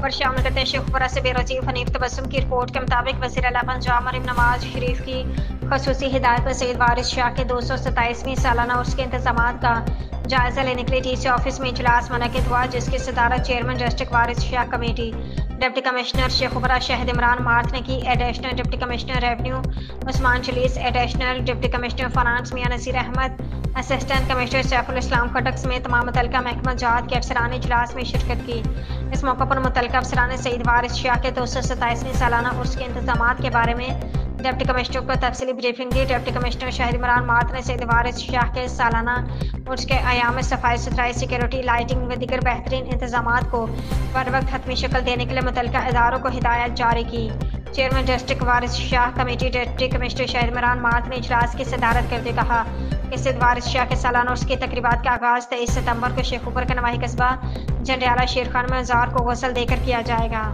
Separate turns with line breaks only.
खबर शामिल करते हैं शेखपुरा से बेरोजी हनीफ तबस्सुम की रिपोर्ट के मुताबिक वज़ीर आला पंजाब मरीम नवाज शरीफ की खसूसी हिदायत पर सैयद वारिस शाह के 227वीं सालाना उर्स के इंतजामात का जायजा लेने के लिए डीसी ऑफिस में इजलास मुनक्किद हुआ, जिसकी सदारत chairman district Waris Shah committee deputy commissioner Sheikhupura Shahid Imran मार्थ ने की। Additional deputy commissioner revenue Usman चलीस, additional deputy commissioner finance Mian Naseer Ahmad, assistant commissioner Saiful Islam Khattak समेत तमाम मुतल्लिका महकमा जात के अफसरान इजलास में शिरकत की। इस मौके पर मुतल्लिका अफसरान ने सैयद वारिस शाह के 227वीं सालाना उर्स के इंतजामात के बारे में डिप्टी कमिश्नर को तफसीली ब्रीफिंग दी। डिप्टी कमिश्नर शहद इमरान मार्थ ने सैयद वारिस शाह के सालाना उर्स के अयाम में सफाई सुथराई, सिक्योरिटी, लाइटिंग व दीगर बेहतरीन इंतजामात को बर वक्त हतमी शक्ल देने के लिए मुतल्लिका इदारों को हिदायत जारी की। Chairman district Waris Shah committee deputy commissioner शहद इमरान मार्थ ने इजलास की सदारत करते कहा कि सैयद वारिस शाह के सालाना उर्स की तकरीबात का आगाज़ 23 सितंबर को शेखपुरा के नवाही कस्बा जंडियाला शेर खान में ज़ार को गसल देकर किया जाएगा।